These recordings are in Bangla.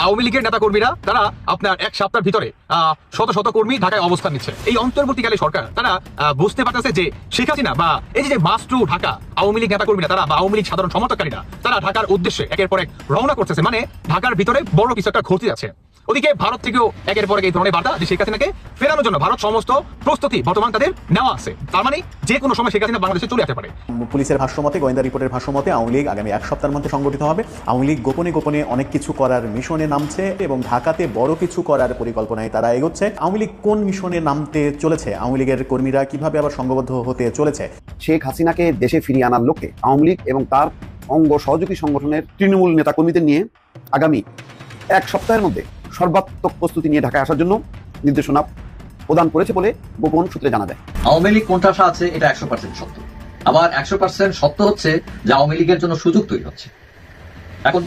আওয়ামী লীগের নেতা কর্মীরা তারা আপনার এক সপ্তাহের ভিতরে শত শত কর্মী ঢাকায় অবস্থান নিচ্ছে। এই অন্তর্বর্তীকালে সরকার তারা বুঝতে পারতেছে যে শেখ হাসিনা বা এই যে মার্চ টু ঢাকা আওয়ামী লীগ নেতা কর্মীরা তারা বা আওয়ামী লীগ সাধারণ সমর্থককারীরা তারা ঢাকার উদ্দেশ্যে একের পর এক রওনা করতেছে, মানে ঢাকার ভিতরে বড় কিছু একটা ঘটতে যাচ্ছে। ওদিকে ভারত থেকেও একের পর এক এই ধরনের বার্তা যে শেখ হাসিনাকে ফেরানোর জন্য ভারত সমস্ত প্রস্তুতি বর্তমান তাদের নেওয়া আছে। তার মানে যে কোনো সময় শেখ হাসিনা বাংলাদেশে চলে আসতে পারে। পুলিশের ভাষ্যমতে, গোয়েন্দা রিপোর্টের ভাষ্যমতে আওয়ামী লীগ আগামী এক সপ্তাহের মধ্যে সংগঠিত হবে। আওয়ামী লীগ গোপনে গোপনে অনেক কিছু করার মিশনে নামছে এবং ঢাকাতে বড় কিছু করার পরিকল্পনায় তারা এগোচ্ছে। আওয়ামী লীগ কোন মিশনে নামতে চলেছে, আওয়ামী লীগের কর্মীরা কিভাবে আবার সংঘবদ্ধ হতে চলেছে, শেখ হাসিনাকে দেশে ফিরিয়ে আনার লক্ষ্যে আওয়ামী লীগ এবং তার অঙ্গ সহযোগী সংগঠনের তৃণমূল নেতাকর্মীদের নিয়ে আগামী এক সপ্তাহের মধ্যে সর্বাত্মক প্রস্তুতি নিয়ে ঢাকায় আসার জন্য নির্দেশনা প্রদান করেছে বলে গোপন সূত্রে জানা যায়। আওয়ামী লীগ কোণঠাসা আছে, এটা 100% সত্য। আবার 100% সত্য হচ্ছে যে আওয়ামী লীগের জন্য সুযোগ তৈরি হচ্ছে। এখন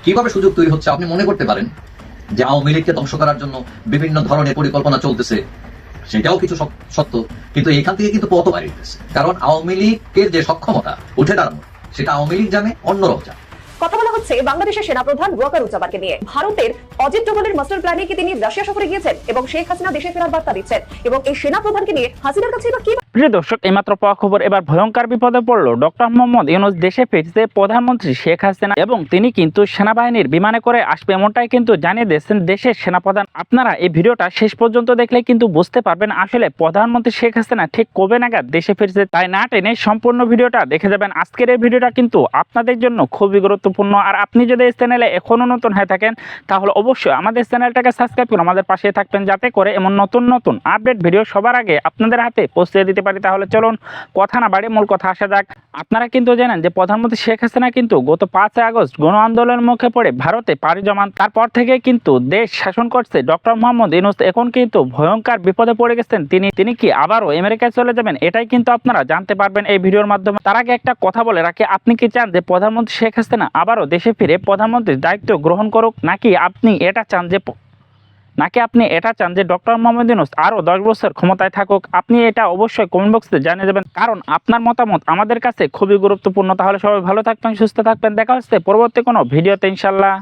কিভাবে সুযোগ তৈরি হচ্ছে? আপনি মনে করতে পারেন যে আওয়ামী লীগকে ধ্বংস করার জন্য বিভিন্ন ধরনের পরিকল্পনা চলতেছে, সেটাও কিছু সত্য, কিন্তু এখান থেকে কিন্তু পথ বাড়িয়ে দিতেছে। কারণ আওয়ামী লীগের যে সক্ষমতা উঠে দাঁড়ানো, সেটা আওয়ামী লীগ জানে, অন্যরাও জানে। কথা বলা হচ্ছে বাংলাদেশের সেনাপ্রধান ওয়াকারুজ্জামানকে নিয়ে। ভারতের অজিত ডোভালের মাস্টার প্ল্যানে কি তিনি রাশিয়া সফরে গিয়েছেন এবং শেখ হাসিনা দেশে ফেরার বার্তা দিচ্ছেন, এবং এই সেনাপ্রধানকে নিয়ে হাসিনার কাছে এবার কি? প্রিয় দর্শক, এইমাত্র পাওয়া খবর, এবার ভয়ঙ্কর বিপদে পড়লো ডক্টর মোহাম্মদ ইউনূস। দেশে ফিরছে প্রধানমন্ত্রী শেখ হাসিনা এবং তিনি কিন্তু সেনাবাহিনীর বিমানে করে আসবে, এমনটাই কিন্তু জানিয়ে দিয়েছেন দেশের সেনাপ্রধান। আপনারা এই ভিডিওটা শেষ পর্যন্ত দেখলে কিন্তু বুঝতে পারবেন আসলে প্রধানমন্ত্রী শেখ হাসিনা ঠিক কবে নাগাদ দেশে ফিরছে। তাই না টেনে সম্পূর্ণ ভিডিওটা দেখে যাবেন। আজকের এই ভিডিওটা কিন্তু আপনাদের জন্য খুবই গুরুত্বপূর্ণ। আর আপনি যদি এই চ্যানেলে এখনো নতুন হয়ে থাকেন তাহলে অবশ্যই আমাদের চ্যানেলটাকে সাবস্ক্রাইব করে আমাদের পাশে থাকবেন, যাতে করে এমন নতুন নতুন আপডেট ভিডিও সবার আগে আপনাদের হাতে পৌঁছে দিতে পারি। তাহলে চলুন কথা না বাড়িয়ে মূল কথা আসা যাক। আপনারা কিন্তু জানেন যে প্রধানমন্ত্রী শেখ হাসিনা কিন্তু গত 5 আগস্ট গণ আন্দোলনের মুখে পড়ে ভারতে পাড়ি জমান। তারপর থেকে কিন্তু দেশ শাসন করছে ডক্টর মোহাম্মদ ইউনূস। এখন কিন্তু ভয়ঙ্কর বিপদে পড়ে গেছেন তিনি কি আবারও আমেরিকায় চলে যাবেন? এটাই কিন্তু আপনারা জানতে পারবেন এই ভিডিওর মাধ্যমে। তার আগে একটা কথা বলে রাখি, আপনি কি চান যে প্রধানমন্ত্রী শেখ হাসিনা আবারও দেশে ফিরে প্রধানমন্ত্রীর দায়িত্ব গ্রহণ করুক, নাকি আপনি এটা চান যে ডক্টর মোহাম্মদ ইউনূস আরো 10 বছর ক্ষমতায় থাকুক? আপনি এটা অবশ্যই কমেন্ট বক্সে জানিয়ে দেবেন, কারণ আপনার মতামত আমাদের কাছে খুবই গুরুত্বপূর্ণ। তাহলে সবাই ভালো থাকবেন, সুস্থ থাকবেন, দেখা হচ্ছে পরবর্তী কোনো ভিডিওতে ইনশাল্লাহ।